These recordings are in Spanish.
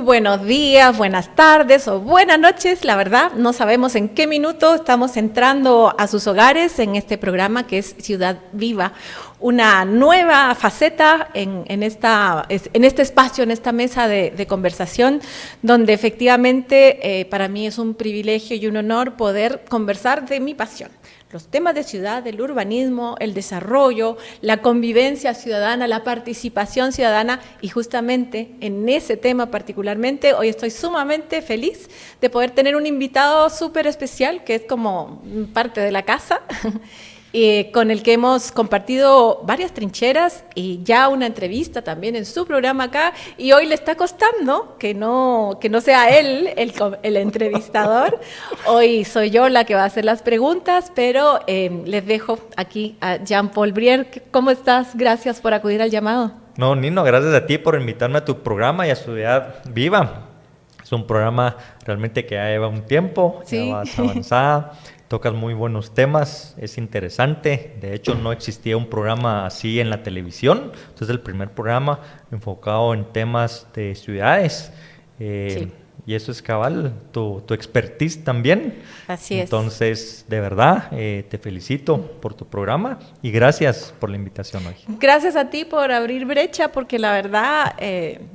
buenos días, buenas tardes o buenas noches. La verdad, no sabemos en qué minuto estamos entrando a sus hogares en este programa que es Ciudad Viva. Una nueva faceta en este espacio, en esta mesa de conversación, donde efectivamente para mí es un privilegio y un honor poder conversar de mi pasión. Los temas de ciudad, el urbanismo, el desarrollo, la convivencia ciudadana, la participación ciudadana, y justamente en ese tema particularmente, hoy estoy sumamente feliz de poder tener un invitado súper especial, que es como parte de la casa, con el que hemos compartido varias trincheras y ya una entrevista también en su programa acá, y hoy le está costando que no sea él el entrevistador. Hoy soy yo la que va a hacer las preguntas, pero les dejo aquí a Jean-Paul Brier. ¿Cómo estás? Gracias por acudir al llamado. No, Nino, gracias a ti por invitarme a tu programa y a Ciudad Viva. Es un programa realmente que ya lleva un tiempo, sí. Ya vas avanzada. Tocas muy buenos temas, es interesante. De hecho, no existía un programa así en la televisión. Entonces, es el primer programa enfocado en temas de ciudades. Sí. Y eso es cabal, tu expertise también. Así es. Entonces, de verdad, te felicito por tu programa y gracias por la invitación hoy. Gracias a ti por abrir brecha, porque la verdad,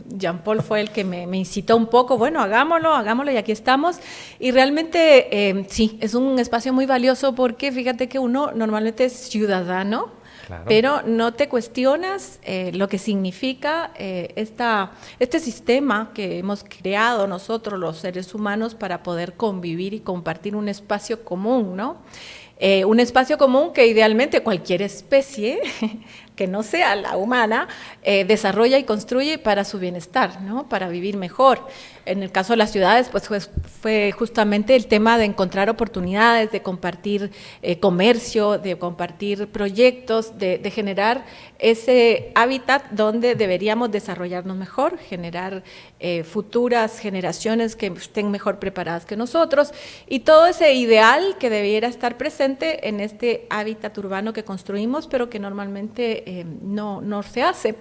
Jean-Paul fue el que me incitó un poco. Bueno, hagámoslo y aquí estamos. Y realmente, sí, es un espacio muy valioso porque fíjate que uno normalmente es ciudadano. Claro. Pero no te cuestionas lo que significa este sistema que hemos creado nosotros los seres humanos para poder convivir y compartir un espacio común, ¿no? Un espacio común que idealmente cualquier especie que no sea la humana desarrolla y construye para su bienestar, ¿no? Para vivir mejor. En el caso de las ciudades, pues fue justamente el tema de encontrar oportunidades, de compartir comercio, de compartir proyectos, de generar ese hábitat donde deberíamos desarrollarnos mejor, generar futuras generaciones que estén mejor preparadas que nosotros, y todo ese ideal que debiera estar presente en este hábitat urbano que construimos, pero que normalmente no se hace.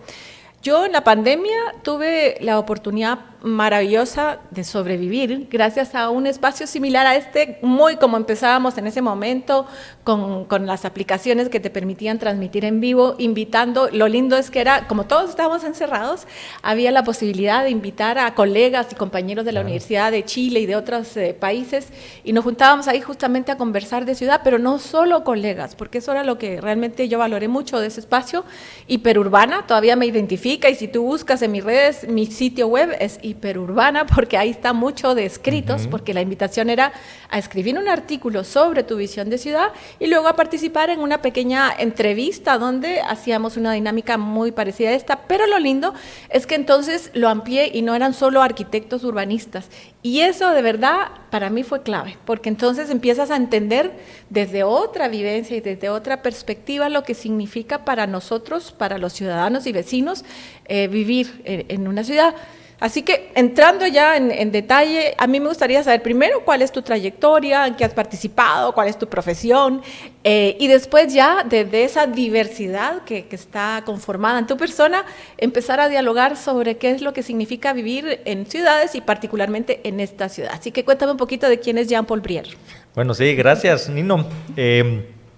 Yo en la pandemia tuve la oportunidad maravillosa de sobrevivir gracias a un espacio similar a este, muy como empezábamos en ese momento, con las aplicaciones que te permitían transmitir en vivo, invitando. Lo lindo es que era, como todos estábamos encerrados, había la posibilidad de invitar a colegas y compañeros de la Universidad de Chile y de otros países, y nos juntábamos ahí justamente a conversar de ciudad, pero no solo colegas, porque eso era lo que realmente yo valoré mucho de ese espacio. Hiperurbana, todavía me identifica, y si tú buscas en mis redes, mi sitio web es Hiperurbana, porque ahí está mucho de escritos, porque la invitación era a escribir un artículo sobre tu visión de ciudad y luego a participar en una pequeña entrevista donde hacíamos una dinámica muy parecida a esta, pero lo lindo es que entonces lo amplié y no eran solo arquitectos urbanistas, y eso de verdad para mí fue clave, porque entonces empiezas a entender desde otra vivencia y desde otra perspectiva lo que significa para nosotros, para los ciudadanos y vecinos, vivir en una ciudad. Así que entrando ya en detalle, a mí me gustaría saber primero cuál es tu trayectoria, en qué has participado, cuál es tu profesión, y después ya desde esa diversidad que está conformada en tu persona, empezar a dialogar sobre qué es lo que significa vivir en ciudades y particularmente en esta ciudad. Así que cuéntame un poquito de quién es Jean-Paul Brier. Bueno, sí, gracias, Nino.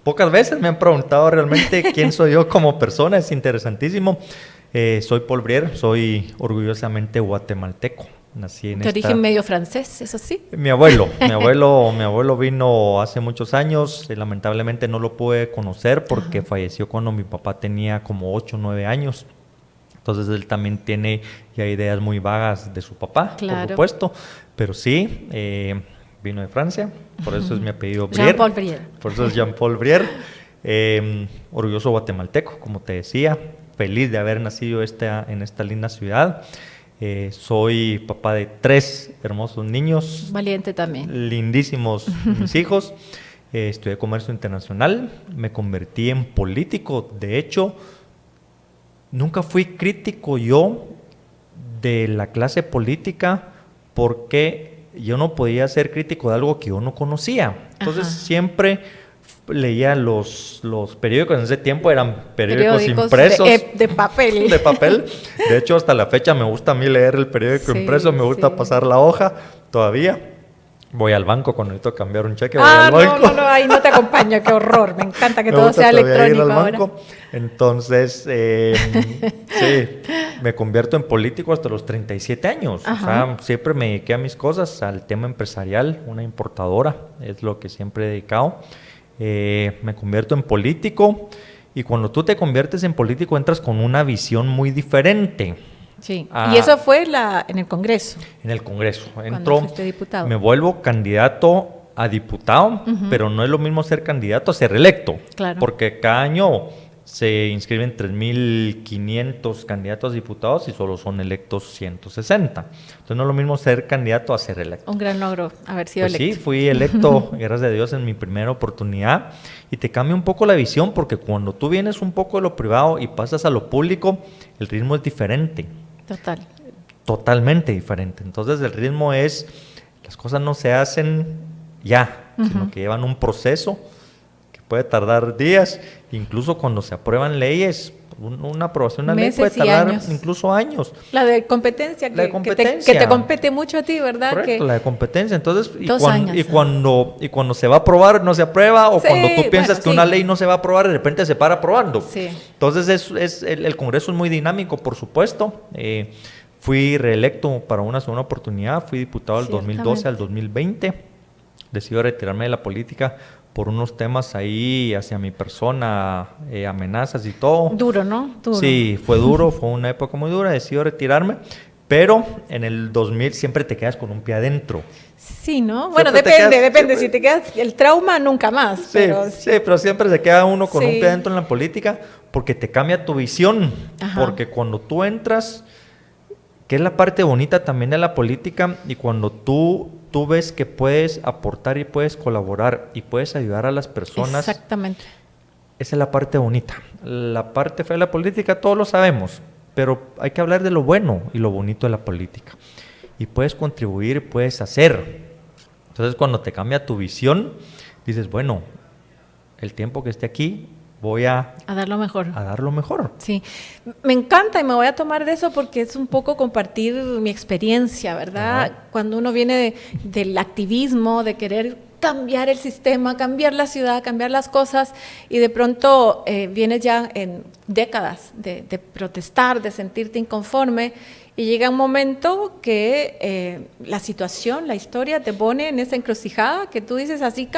Pocas veces me han preguntado realmente quién soy yo como persona, es interesantísimo. Soy Paul Brier, soy orgullosamente guatemalteco. Nací en origen medio francés, ¿eso sí? Mi abuelo vino hace muchos años, lamentablemente no lo pude conocer porque falleció cuando mi papá tenía como 8 o 9 años. Entonces él también tiene ya ideas muy vagas de su papá, claro, por supuesto. Pero sí, vino de Francia, por eso es mi apellido Brier. Jean-Paul Brier. Por eso es Jean-Paul Brier. Orgulloso guatemalteco, como te decía. Feliz de haber nacido en esta linda ciudad. Soy papá de 3 hermosos niños. Valiente también. Lindísimos mis hijos. Estudié comercio internacional. Me convertí en político. De hecho, nunca fui crítico yo de la clase política porque yo no podía ser crítico de algo que yo no conocía. Entonces siempre leía los periódicos. En ese tiempo eran periódicos impresos. De papel. De papel. De hecho, hasta la fecha me gusta a mí leer el periódico impreso, me gusta pasar la hoja todavía. Voy al banco cuando necesito cambiar un cheque, voy al banco. No, ahí no te acompaño, qué horror. Me encanta que todo sea electrónico ir al ahora. Banco. Entonces, sí, me convierto en político hasta los 37 años. Ajá. O sea, siempre me dediqué a mis cosas, al tema empresarial, una importadora, es lo que siempre he dedicado. Me convierto en político y cuando tú te conviertes en político entras con una visión muy diferente. Sí, y eso fue en el Congreso. En el Congreso. Cuando fuiste diputado. Me vuelvo candidato a diputado, pero no es lo mismo ser candidato a ser electo. Claro. Porque cada año se inscriben 3.500 candidatos a diputados y solo son electos 160. Entonces no es lo mismo ser candidato a ser electo. Un gran logro haber sido electo. Sí, fui electo, gracias a Dios, en mi primera oportunidad. Y te cambia un poco la visión porque cuando tú vienes un poco de lo privado y pasas a lo público, el ritmo es diferente. Total. Totalmente diferente. Entonces el ritmo es, las cosas no se hacen ya, sino que llevan un proceso que puede tardar días, incluso cuando se aprueban leyes, una aprobación de una ley puede tardar incluso años. La de competencia, que te compete mucho a ti, ¿verdad? Correcto, la de competencia. Entonces, cuando se va a aprobar, no se aprueba, o cuando tú piensas que una ley no se va a aprobar, de repente se para aprobando. Sí. Entonces, el Congreso es muy dinámico, por supuesto. Fui reelecto para una segunda oportunidad, fui diputado del 2012 al 2020. Decidí retirarme de la política por unos temas ahí hacia mi persona, amenazas y todo. Duro, ¿no? Duro. Sí, fue duro, fue una época muy dura, decidí retirarme, pero en el 2000 siempre te quedas con un pie adentro. Sí, ¿no? Bueno, depende. Si te quedas el trauma, nunca más. Sí, pero siempre se queda uno con un pie adentro en la política porque te cambia tu visión. Ajá. Porque cuando tú entras, que es la parte bonita también de la política, y cuando tú ves que puedes aportar y puedes colaborar y puedes ayudar a las personas. Exactamente. Esa es la parte bonita. La parte fea de la política todos lo sabemos, pero hay que hablar de lo bueno y lo bonito de la política. Y puedes contribuir, puedes hacer. Entonces cuando te cambia tu visión, dices, bueno, el tiempo que esté aquí voy a dar lo mejor. A dar lo mejor. Sí, me encanta y me voy a tomar de eso porque es un poco compartir mi experiencia, ¿verdad? Ajá. Cuando uno viene del activismo, de querer cambiar el sistema, cambiar la ciudad, cambiar las cosas, y de pronto vienes ya en décadas de protestar, de sentirte inconforme, y llega un momento que la situación, la historia te pone en esa encrucijada que tú dices así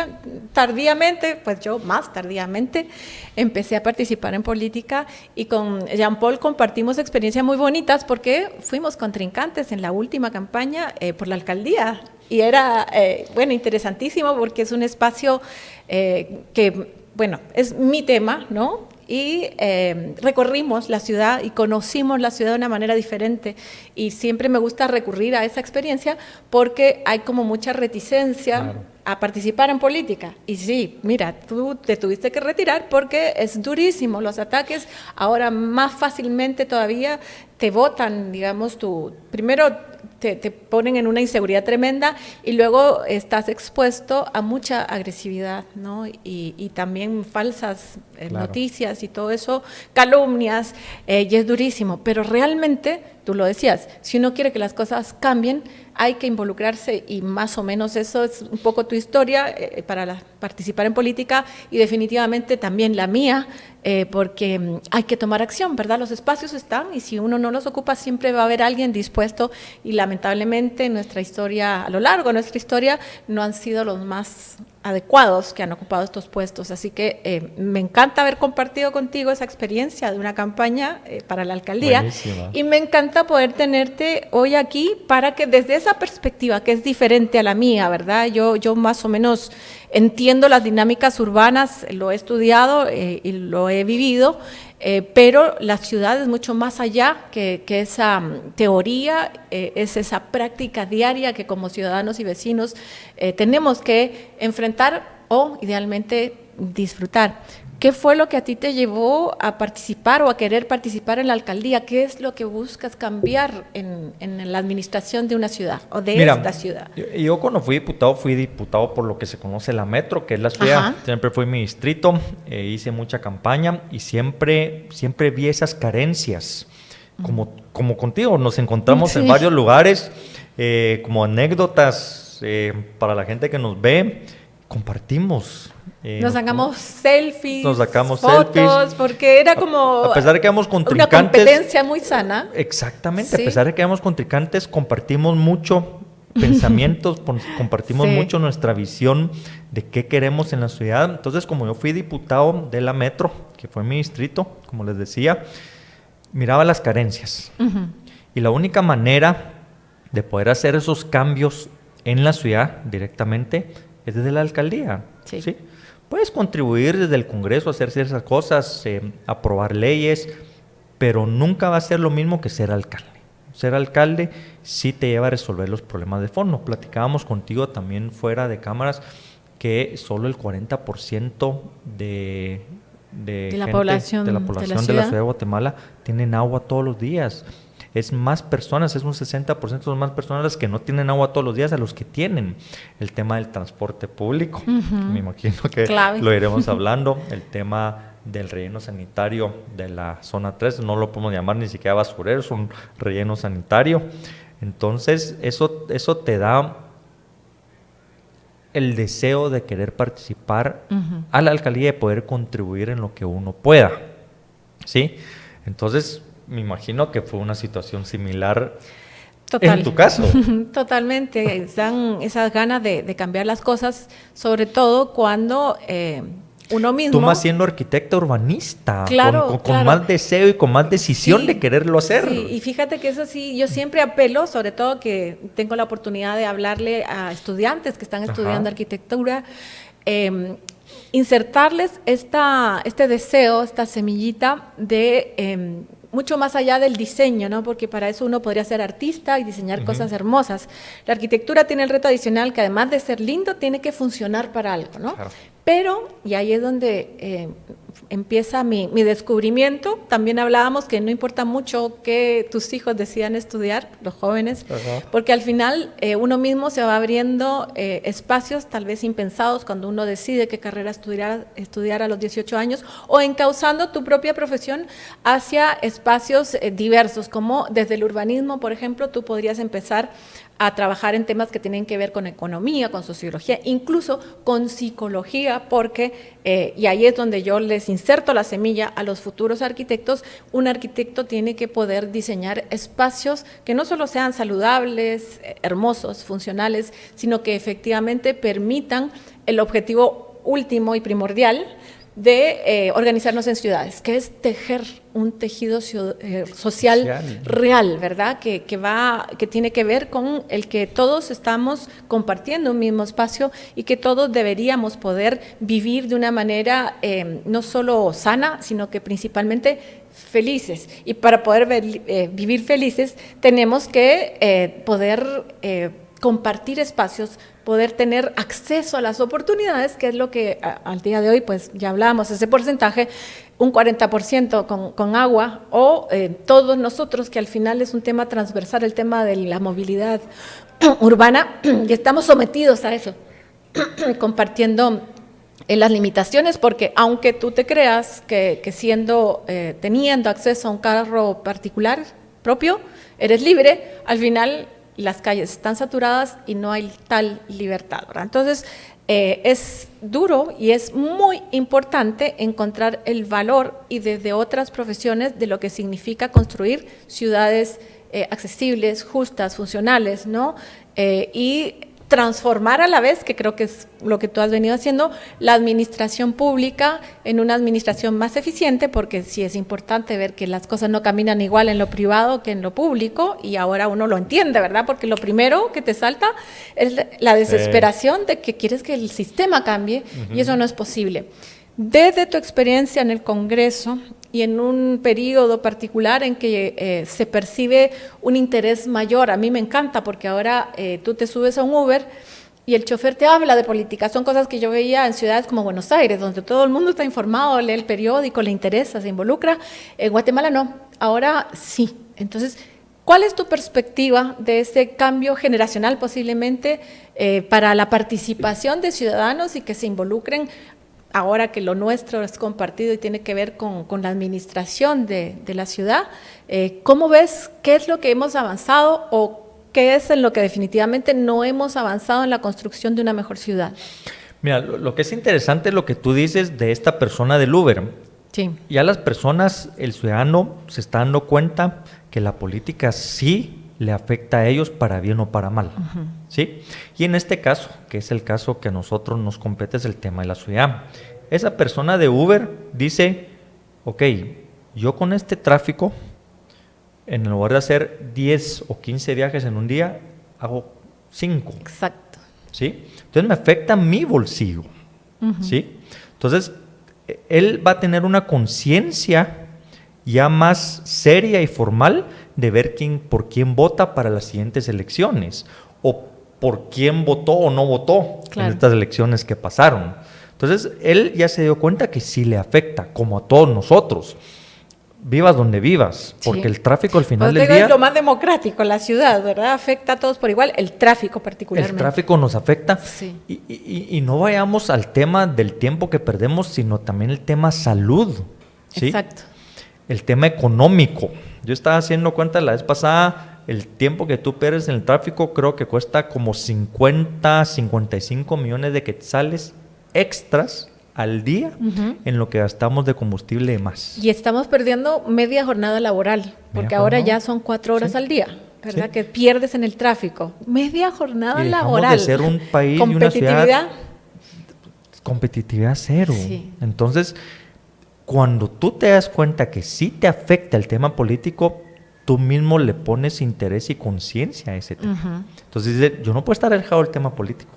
tardíamente, pues yo más tardíamente empecé a participar en política, y con Jean-Paul compartimos experiencias muy bonitas porque fuimos contrincantes en la última campaña por la alcaldía. Y era, interesantísimo porque es un espacio que, es mi tema, ¿no? Y recorrimos la ciudad y conocimos la ciudad de una manera diferente, y siempre me gusta recurrir a esa experiencia porque hay como mucha reticencia a participar en política. Y sí, mira, tú te tuviste que retirar porque es durísimo los ataques. Ahora más fácilmente todavía te botan, digamos, primero te ponen en una inseguridad tremenda, y luego estás expuesto a mucha agresividad, ¿no? Y también falsas noticias y todo eso, calumnias, y es durísimo. Pero realmente, tú lo decías, si uno quiere que las cosas cambien, hay que involucrarse, y más o menos eso es un poco tu historia para participar en política, y definitivamente también la mía, porque hay que tomar acción, ¿verdad? Los espacios están, y si uno no los ocupa siempre va a haber alguien dispuesto, y lamentablemente nuestra historia, a lo largo de nuestra historia, no han sido los más adecuados que han ocupado estos puestos. Así que me encanta haber compartido contigo esa experiencia de una campaña para la alcaldía. Buenísima. Y me encanta poder tenerte hoy aquí para que desde esa perspectiva, que es diferente a la mía, ¿verdad? Yo más o menos entiendo las dinámicas urbanas, lo he estudiado y lo he vivido, pero la ciudad es mucho más allá que esa teoría, es esa práctica diaria que como ciudadanos y vecinos tenemos que enfrentar o idealmente disfrutar. ¿Qué fue lo que a ti te llevó a participar o a querer participar en la alcaldía? ¿Qué es lo que buscas cambiar en la administración de una ciudad o de esta ciudad? Yo cuando fui diputado por lo que se conoce la Metro, que es la ciudad. Ajá. Siempre fue mi distrito, hice mucha campaña y siempre vi esas carencias. Como contigo, nos encontramos en varios lugares, como anécdotas para la gente que nos ve, compartimos. Nos sacamos selfies, nos sacamos fotos, porque era como a pesar de que éramos contrincantes, una competencia muy sana. Exactamente, sí. A pesar de que éramos contrincantes, compartimos mucho pensamientos, compartimos mucho nuestra visión de qué queremos en la ciudad. Entonces, como yo fui diputado de la Metro, que fue mi distrito, como les decía, miraba las carencias. Y la única manera de poder hacer esos cambios en la ciudad directamente es desde la alcaldía. ¿Sí? Puedes contribuir desde el Congreso a hacer ciertas cosas, aprobar leyes, pero nunca va a ser lo mismo que ser alcalde. Ser alcalde sí te lleva a resolver los problemas de fondo. Platicábamos contigo también fuera de cámaras que solo el 40% de la población de la ciudad de Guatemala tienen agua todos los días. Es más personas, es un 60% son más personas las que no tienen agua todos los días a los que tienen. El tema del transporte público, me imagino que lo iremos hablando. El tema del relleno sanitario de la zona 3, no lo podemos llamar ni siquiera basurero, es un relleno sanitario. Entonces, eso te da el deseo de querer participar a la alcaldía y de poder contribuir en lo que uno pueda, ¿sí? Entonces, me imagino que fue una situación similar en tu caso. Totalmente, están esas ganas de cambiar las cosas, sobre todo cuando uno mismo... Tú más siendo arquitecta urbanista, claro, con más deseo y con más decisión de quererlo hacer. Sí, y fíjate que eso sí, yo siempre apelo, sobre todo que tengo la oportunidad de hablarle a estudiantes que están estudiando arquitectura, insertarles este deseo, esta semillita de... mucho más allá del diseño, ¿no? Porque para eso uno podría ser artista y diseñar cosas hermosas. La arquitectura tiene el reto adicional que además de ser lindo, tiene que funcionar para algo, ¿no? Claro. Pero, y ahí es donde empieza mi descubrimiento. También hablábamos que no importa mucho que tus hijos decidan estudiar, los jóvenes, porque al final uno mismo se va abriendo espacios tal vez impensados cuando uno decide qué carrera estudiar a los 18 años o encauzando tu propia profesión hacia espacios diversos, como desde el urbanismo, por ejemplo, tú podrías empezar a trabajar en temas que tienen que ver con economía, con sociología, incluso con psicología, porque, y ahí es donde yo les inserto la semilla a los futuros arquitectos. Un arquitecto tiene que poder diseñar espacios que no solo sean saludables, hermosos, funcionales, sino que efectivamente permitan el objetivo último y primordial de organizarnos en ciudades, que es tejer un tejido social real, ¿verdad? Que tiene que ver con el que todos estamos compartiendo un mismo espacio y que todos deberíamos poder vivir de una manera no solo sana, sino que principalmente felices. Y para poder vivir felices tenemos que poder compartir espacios, poder tener acceso a las oportunidades, que es lo que al día de hoy, pues ya hablábamos, ese porcentaje, un 40% con agua, o todos nosotros, que al final es un tema transversal, el tema de la movilidad urbana, y estamos sometidos a eso, compartiendo las limitaciones, porque aunque tú te creas que teniendo acceso a un carro particular propio, eres libre, al final las calles están saturadas y no hay tal libertad, ¿verdad? Entonces, es duro y es muy importante encontrar el valor y desde otras profesiones de lo que significa construir ciudades accesibles, justas, funcionales, ¿no? Y transformar a la vez, que creo que es lo que tú has venido haciendo, la administración pública en una administración más eficiente, porque sí es importante ver que las cosas no caminan igual en lo privado que en lo público, y ahora uno lo entiende, ¿verdad? Porque lo primero que te salta es la desesperación de que quieres que el sistema cambie, y eso no es posible. Desde tu experiencia en el Congreso y en un periodo particular en que se percibe un interés mayor, a mí me encanta porque ahora tú te subes a un Uber y el chofer te habla de política. Son cosas que yo veía en ciudades como Buenos Aires, donde todo el mundo está informado, lee el periódico, le interesa, se involucra. En Guatemala no, ahora sí. Entonces, ¿cuál es tu perspectiva de ese cambio generacional posiblemente para la participación de ciudadanos y que se involucren ahora que lo nuestro es compartido y tiene que ver con la administración de la ciudad? ¿Cómo ves qué es lo que hemos avanzado o qué es en lo que definitivamente no hemos avanzado en la construcción de una mejor ciudad? Mira, lo que es interesante es lo que tú dices de esta persona del Uber. Sí. Ya las personas, el ciudadano se está dando cuenta que la política sí le afecta a ellos para bien o para mal, ¿sí? Y en este caso, que es el caso que a nosotros nos compete, es el tema de la ciudad. Esa persona de Uber dice, ok, yo con este tráfico, en lugar de hacer 10 o 15 viajes en un día, hago 5. Exacto. ¿Sí? Entonces me afecta mi bolsillo, ¿sí? Entonces, él va a tener una conciencia ya más seria y formal de ver por quién vota para las siguientes elecciones o por quién votó o no votó en estas elecciones que pasaron. Entonces, él ya se dio cuenta que sí le afecta, como a todos nosotros. Vivas donde vivas, porque el tráfico al final del día... Es lo más democrático, la ciudad, ¿verdad? Afecta a todos por igual, el tráfico particularmente. El tráfico nos afecta y no vayamos al tema del tiempo que perdemos, sino también el tema salud, ¿sí? Exacto. El tema económico. Yo estaba haciendo cuenta la vez pasada, el tiempo que tú pierdes en el tráfico creo que cuesta como 50, 55 millones de quetzales extras al día en lo que gastamos de combustible y más. Y estamos perdiendo media jornada laboral, porque ahora ya son 4 horas al día, ¿verdad? Que pierdes en el tráfico. Media jornada laboral. De ser un país y una ciudad... Competitividad cero. Sí. Entonces, cuando tú te das cuenta que sí te afecta el tema político, tú mismo le pones interés y conciencia a ese tema. Entonces, dice, yo no puedo estar alejado del tema político.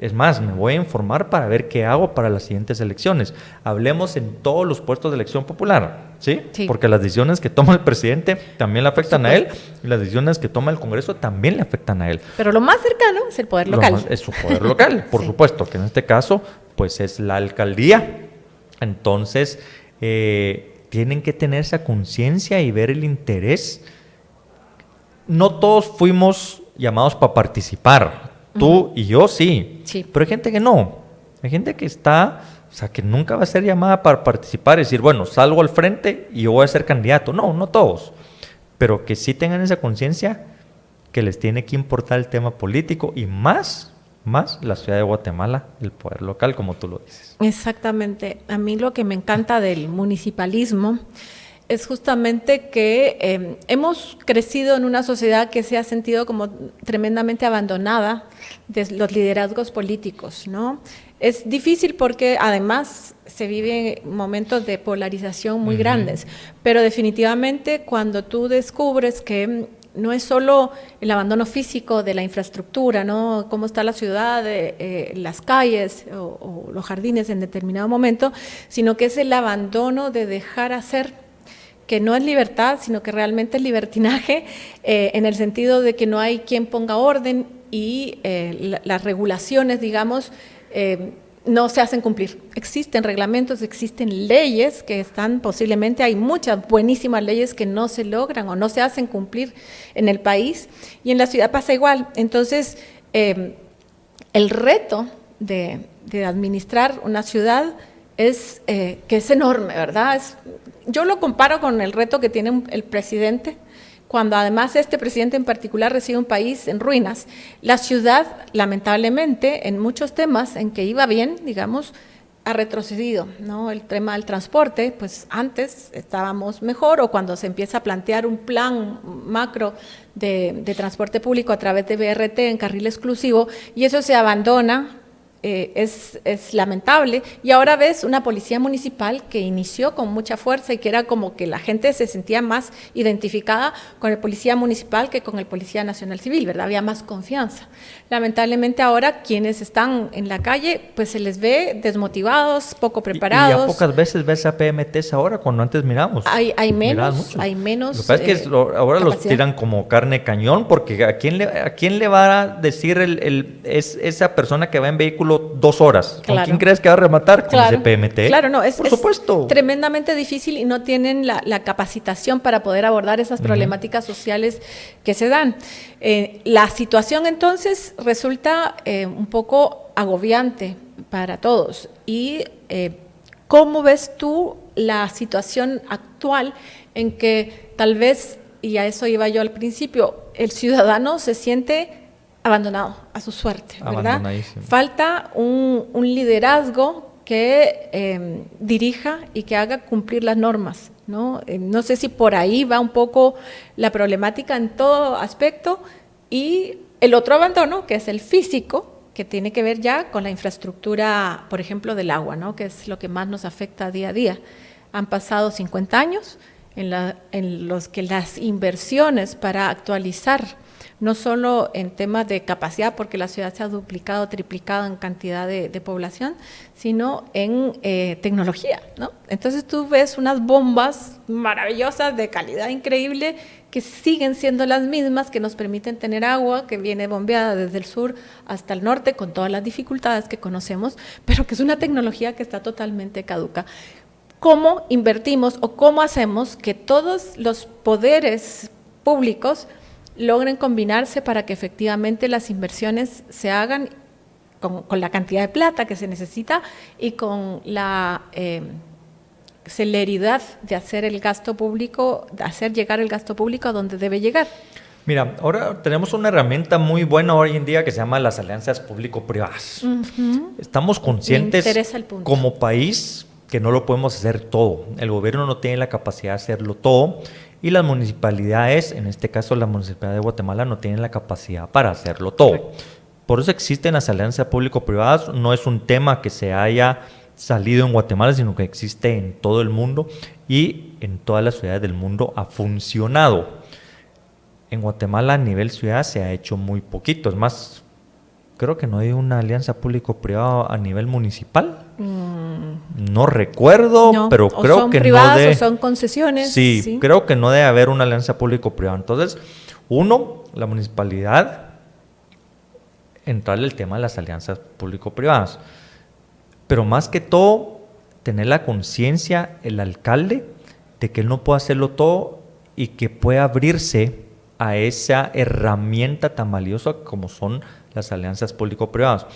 Es más, me voy a informar para ver qué hago para las siguientes elecciones. Hablemos en todos los puestos de elección popular, ¿sí? Porque las decisiones que toma el presidente también le afectan a él y las decisiones que toma el Congreso también le afectan a él. Pero lo más cercano es el poder local. Es su poder local, por supuesto, que en este caso pues es la alcaldía. Entonces, tienen que tener esa conciencia y ver el interés. No todos fuimos llamados para participar. Tú y yo sí, pero hay gente que no. Hay gente que está, o sea, que nunca va a ser llamada para participar y decir, bueno, salgo al frente y yo voy a ser candidato. No, no todos. Pero que sí tengan esa conciencia que les tiene que importar el tema político y más la ciudad de Guatemala, el poder local, como tú lo dices. Exactamente. A mí lo que me encanta del municipalismo es justamente que hemos crecido en una sociedad que se ha sentido como tremendamente abandonada de los liderazgos políticos, ¿no? Es difícil porque además se viven momentos de polarización muy grandes, pero definitivamente cuando tú descubres que no es solo el abandono físico de la infraestructura, ¿no? Cómo está la ciudad, las calles o los jardines en determinado momento, sino que es el abandono de dejar hacer, que no es libertad, sino que realmente es libertinaje, en el sentido de que no hay quien ponga orden y las regulaciones, digamos, no se hacen cumplir. Existen reglamentos, existen leyes que están posiblemente, hay muchas buenísimas leyes que no se logran o no se hacen cumplir en el país, y en la ciudad pasa igual. Entonces, el reto de administrar una ciudad es que es enorme, ¿verdad? Yo lo comparo con el reto que tiene el presidente, cuando además este presidente en particular recibe un país en ruinas. La ciudad, lamentablemente, en muchos temas en que iba bien, digamos, ha retrocedido, ¿no? El tema del transporte, pues antes estábamos mejor, o cuando se empieza a plantear un plan macro de transporte público a través de BRT en carril exclusivo, y eso se abandona es lamentable. Y ahora ves una policía municipal que inició con mucha fuerza y que era como que la gente se sentía más identificada con el policía municipal que con el policía nacional civil, ¿verdad? Había más confianza. Lamentablemente ahora quienes están en la calle, pues se les ve desmotivados, poco preparados. Y ya pocas veces ves a PMTs ahora, cuando antes miramos. Hay menos. Lo que pasa es que ahora los tiran como carne cañón, porque ¿a quién le va a decir esa persona que va en vehículo 2 horas? Claro. ¿Con quién crees que va a rematar? Con ese PMT. Claro, no, por supuesto. Tremendamente difícil y no tienen la capacitación para poder abordar esas problemáticas sociales que se dan. La situación entonces resulta un poco agobiante para todos. Y ¿cómo ves tú la situación actual en que tal vez, y a eso iba yo al principio, el ciudadano se siente abandonado a su suerte, ¿verdad? Falta un liderazgo que dirija y que haga cumplir las normas, ¿no? No sé si por ahí va un poco la problemática en todo aspecto, y el otro abandono, que es el físico, que tiene que ver ya con la infraestructura, por ejemplo, del agua, ¿no? Que es lo que más nos afecta día a día. Han pasado 50 años en los que las inversiones para actualizar, no solo en temas de capacidad, porque la ciudad se ha duplicado, triplicado en cantidad de población, sino en tecnología, ¿no? Entonces tú ves unas bombas maravillosas de calidad increíble que siguen siendo las mismas, que nos permiten tener agua que viene bombeada desde el sur hasta el norte, con todas las dificultades que conocemos, pero que es una tecnología que está totalmente caduca. ¿Cómo invertimos o cómo hacemos que todos los poderes públicos logren combinarse para que efectivamente las inversiones se hagan con la cantidad de plata que se necesita y con la celeridad de hacer el gasto público, de hacer llegar el gasto público a donde debe llegar? Mira, ahora tenemos una herramienta muy buena hoy en día que se llama las alianzas público-privadas. Estamos conscientes como país que no lo podemos hacer todo. El gobierno no tiene la capacidad de hacerlo todo, y las municipalidades, en este caso la Municipalidad de Guatemala, no tienen la capacidad para hacerlo todo. Por eso existen las alianzas público-privadas. No es un tema que se haya salido en Guatemala, sino que existe en todo el mundo, y en todas las ciudades del mundo ha funcionado. En Guatemala a nivel ciudad se ha hecho muy poquito. Es más, creo que no hay una alianza público-privada a nivel municipal. No recuerdo, pero creo que privadas, no debe. O son concesiones. Sí, creo que no debe haber una alianza público-privada. Entonces, la municipalidad, entrarle el tema de las alianzas público-privadas. Pero más que todo, tener la conciencia, el alcalde, de que él no puede hacerlo todo y que puede abrirse a esa herramienta tan valiosa como son las alianzas público-privadas.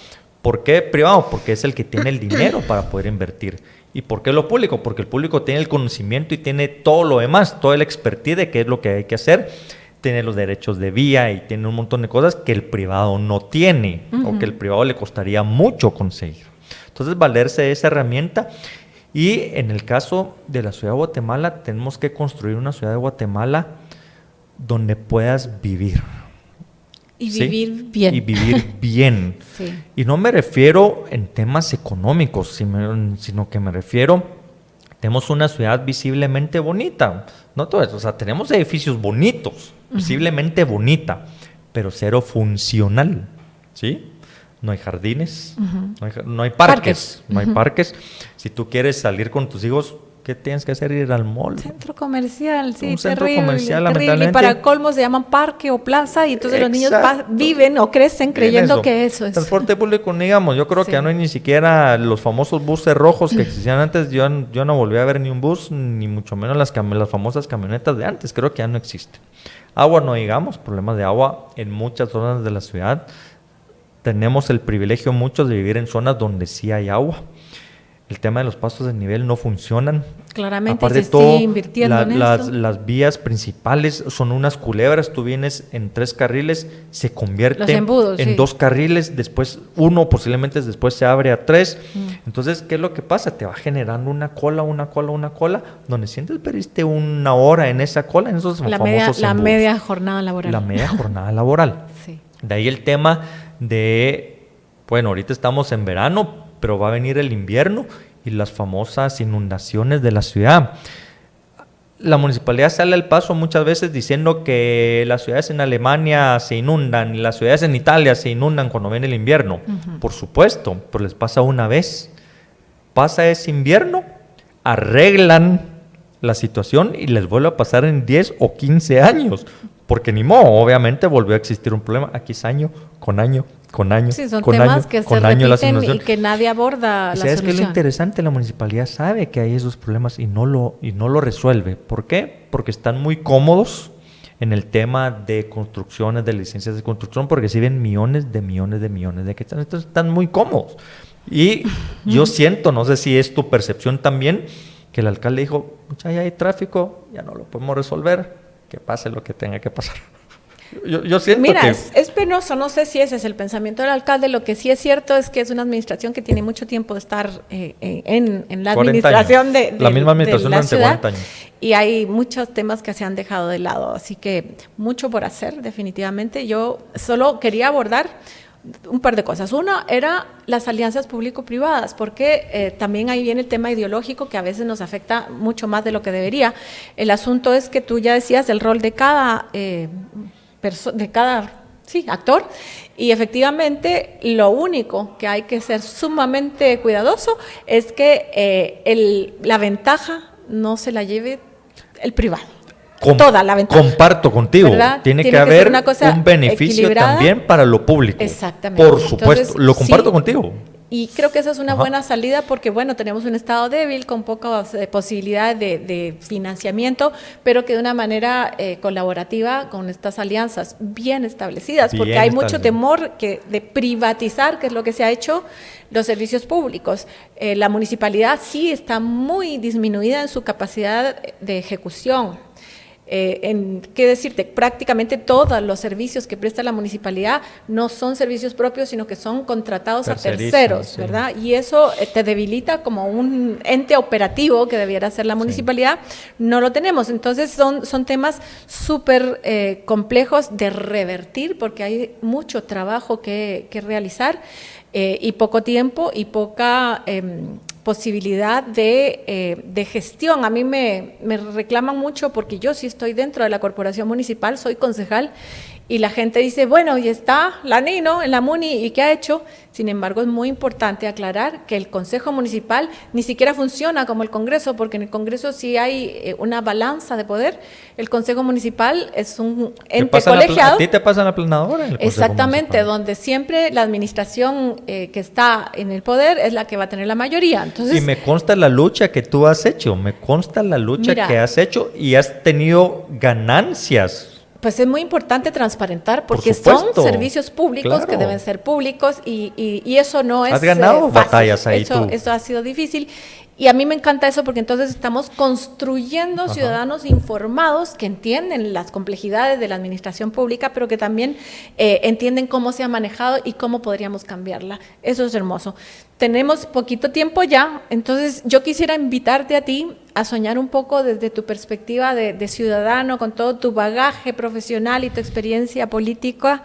¿Por qué privado? Porque es el que tiene el dinero para poder invertir. ¿Y por qué lo público? Porque el público tiene el conocimiento y tiene todo lo demás, toda la expertise de qué es lo que hay que hacer, tiene los derechos de vía y tiene un montón de cosas que el privado no tiene, o que el privado le costaría mucho conseguir. Entonces, valerse de esa herramienta. Y en el caso de la ciudad de Guatemala, tenemos que construir una ciudad de Guatemala donde puedas vivir. Y vivir bien. Y vivir bien. Sí. Y no me refiero en temas económicos, sino que me refiero, tenemos una ciudad visiblemente bonita, no todo eso, o sea, tenemos edificios bonitos, visiblemente bonita, pero cero funcional, ¿sí? No hay jardines, no hay parques. No hay parques. Si tú quieres salir con tus hijos, ¿qué tienes que hacer? Ir al mall. Centro comercial, sí, un centro terrible, comercial, terrible. lamentablemente. Y para colmos se llaman parque o plaza, y entonces los niños viven o crecen creyendo que eso es. Transporte público, digamos, yo creo que ya no hay ni siquiera los famosos buses rojos que existían antes. Yo no volví a ver ni un bus, ni mucho menos las famosas camionetas de antes. Creo que ya no existen. Agua, no digamos, problemas de agua en muchas zonas de la ciudad. Tenemos el privilegio muchos de vivir en zonas donde sí hay agua. El tema de los pasos de nivel no funcionan. Claramente, aparte de se todo, sigue invirtiendo en las vías principales son unas culebras. Tú vienes en 3 carriles, se convierte en 2 carriles, después 1 posiblemente después se abre a 3. Entonces, ¿qué es lo que pasa? Te va generando una cola, donde sientes perdiste 1 hora en esa cola, en esos famosos embudos. La media jornada laboral. La media jornada laboral. Sí. De ahí el tema de Bueno, ahorita estamos en verano, pero va a venir el invierno y las famosas inundaciones de la ciudad. La municipalidad sale al paso muchas veces diciendo que las ciudades en Alemania se inundan y las ciudades en Italia se inundan cuando viene el invierno. Por supuesto, pero les pasa una vez. Pasa ese invierno, arreglan la situación y les vuelve a pasar en 10 o 15 años. Porque ni modo, obviamente volvió a existir un problema. Aquí es año con año. Sí, son temas que se repiten y que nadie aborda la solución. ¿Sabes qué es lo interesante? La municipalidad sabe que hay esos problemas y no lo resuelve. ¿Por qué? Porque están muy cómodos en el tema de construcciones, de licencias de construcción, porque reciben millones de quetzales. Entonces están muy cómodos. Y yo siento, no sé si es tu percepción también, que el alcalde dijo, ya hay tráfico, ya no lo podemos resolver, que pase lo que tenga que pasar. Yo siento Mira, que... es penoso, no sé si ese es el pensamiento del alcalde. Lo que sí es cierto es que es una administración que tiene mucho tiempo de estar en la administración de la misma administración de la durante ciudad, 40 años. Y hay muchos temas que se han dejado de lado, así que mucho por hacer, definitivamente. Yo solo quería abordar un par de cosas. Una era las alianzas público-privadas, porque también ahí viene el tema ideológico que a veces nos afecta mucho más de lo que debería. El asunto es que tú ya decías el rol de cada actor, y efectivamente lo único que hay que ser sumamente cuidadoso es que la ventaja no se la lleve el privado. Toda la ventaja. Comparto contigo. Tiene que haber un beneficio también para lo público. Exactamente. Por supuesto, entonces, lo comparto contigo. Y creo que esa es una buena salida porque, bueno, tenemos un Estado débil con pocas posibilidades de financiamiento, pero que de una manera colaborativa con estas alianzas bien establecidas, porque hay mucho temor de privatizar, que es lo que se ha hecho, los servicios públicos. La municipalidad sí está muy disminuida en su capacidad de ejecución. ¿Qué decirte? Prácticamente todos los servicios que presta la municipalidad no son servicios propios, sino que son contratados a terceros, ¿verdad? Y eso te debilita como un ente operativo que debiera ser la municipalidad. No lo tenemos. Entonces son temas súper complejos de revertir, porque hay mucho trabajo que realizar y poco tiempo y poca posibilidad de gestión. A mí me reclaman mucho porque yo sí estoy dentro de la corporación municipal, soy concejal, y la gente dice, bueno, y está la Nino en la Muni, ¿y qué ha hecho? Sin embargo, es muy importante aclarar que el Consejo Municipal ni siquiera funciona como el Congreso, porque en el Congreso sí hay una balanza de poder. El Consejo Municipal es un ente colegiado. ¿A ti te pasa la planadora? Exactamente, donde siempre la administración que está en el poder es la que va a tener la mayoría. Entonces, y me consta la lucha que tú has hecho, que has hecho y has tenido ganancias. Pues es muy importante transparentar porque son servicios públicos que deben ser públicos y eso no es fácil. Has ganado batallas ahí eso ha sido difícil. Y a mí me encanta eso porque entonces estamos construyendo ciudadanos informados que entienden las complejidades de la administración pública, pero que también entienden cómo se ha manejado y cómo podríamos cambiarla. Eso es hermoso. Tenemos poquito tiempo ya, entonces yo quisiera invitarte a ti a soñar un poco desde tu perspectiva de ciudadano, con todo tu bagaje profesional y tu experiencia política.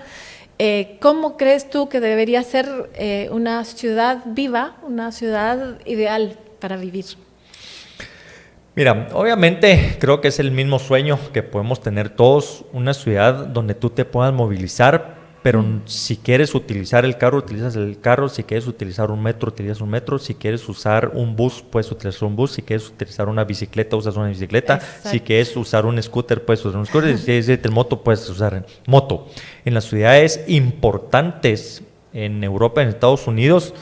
¿Cómo crees tú que debería ser una ciudad viva, una ciudad ideal para vivir? Mira, obviamente creo que es el mismo sueño que podemos tener todos, una ciudad donde tú te puedas movilizar, pero si quieres utilizar el carro, utilizas el carro, si quieres utilizar un metro, utilizas un metro, si quieres usar un bus, puedes utilizar un bus, si quieres utilizar una bicicleta, usas una bicicleta, exacto. Si quieres usar un scooter, puedes usar un scooter, si quieres irte en moto, puedes usar moto. En las ciudades importantes en Europa, en Estados Unidos,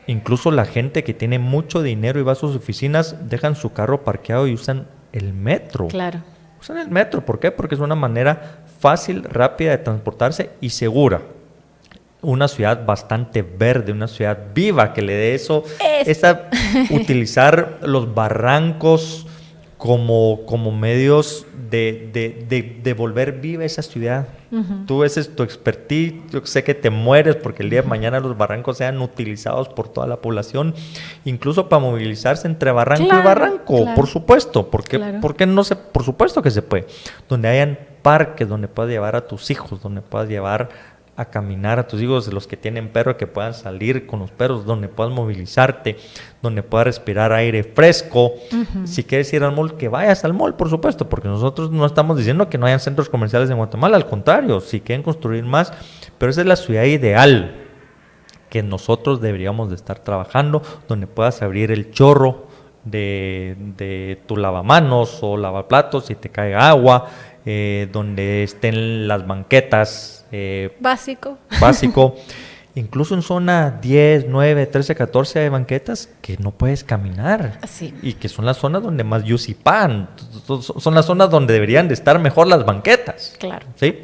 incluso la gente que tiene mucho dinero y va a sus oficinas, dejan su carro parqueado y usan el metro. Claro. Usan el metro, ¿por qué? Porque es una manera fácil, rápida de transportarse y segura. Una ciudad bastante verde, una ciudad viva, que le dé utilizar los barrancos como medios de volver viva esa ciudad. Tú, ese es tu expertise. Yo sé que te mueres porque el día de mañana los barrancos sean utilizados por toda la población, incluso para movilizarse entre barranco y barranco, por supuesto, porque no sé, por supuesto que se puede, donde hayan parques, donde puedas llevar a tus hijos, donde puedas llevar a caminar a tus hijos, los que tienen perro, que puedan salir con los perros, donde puedas movilizarte, donde puedas respirar aire fresco. Si quieres ir al mall, que vayas al mall, por supuesto, porque nosotros no estamos diciendo que no hayan centros comerciales en Guatemala, al contrario, si quieren construir más, pero esa es la ciudad ideal que nosotros deberíamos de estar trabajando, donde puedas abrir el chorro de tu lavamanos o lavaplatos si te cae agua, donde estén las banquetas. Básico. Incluso en zona 10, 9, 13, 14 hay banquetas que no puedes caminar. Sí. Y que son las zonas donde más use y pan. Son las zonas donde deberían de estar mejor las banquetas. Claro. ¿Sí?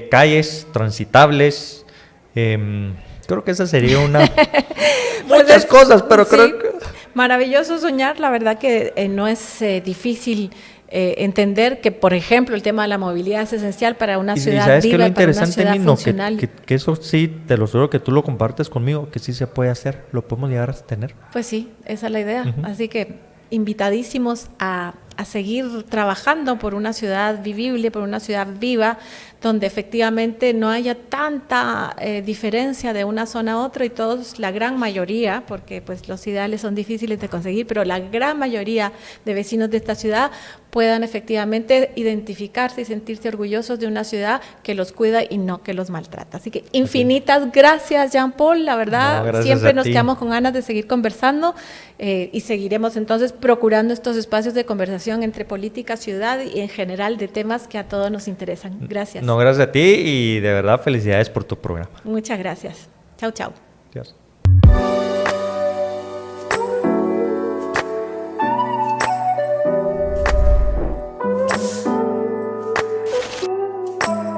Calles transitables. Creo que esa sería una... muchas cosas, pero sí, creo que... Maravilloso soñar, la verdad que no es difícil entender que, por ejemplo, el tema de la movilidad es esencial para una ciudad viva, para una ciudad funcional. Que eso sí, te lo aseguro que tú lo compartes conmigo, que sí se puede hacer, lo podemos llegar a tener. Pues sí, esa es la idea. Así que invitadísimos a seguir trabajando por una ciudad vivible, por una ciudad viva, donde efectivamente no haya tanta diferencia de una zona a otra y todos, la gran mayoría, porque pues los ideales son difíciles de conseguir, pero la gran mayoría de vecinos de esta ciudad puedan efectivamente identificarse y sentirse orgullosos de una ciudad que los cuida y no que los maltrata. Así que infinitas gracias, Jean-Paul, la verdad, no, siempre nos quedamos con ganas de seguir conversando y seguiremos entonces procurando estos espacios de conversación entre política, ciudad y en general de temas que a todos nos interesan. Gracias. No, gracias a ti y de verdad felicidades por tu programa. Muchas gracias. Chau, chau. Gracias.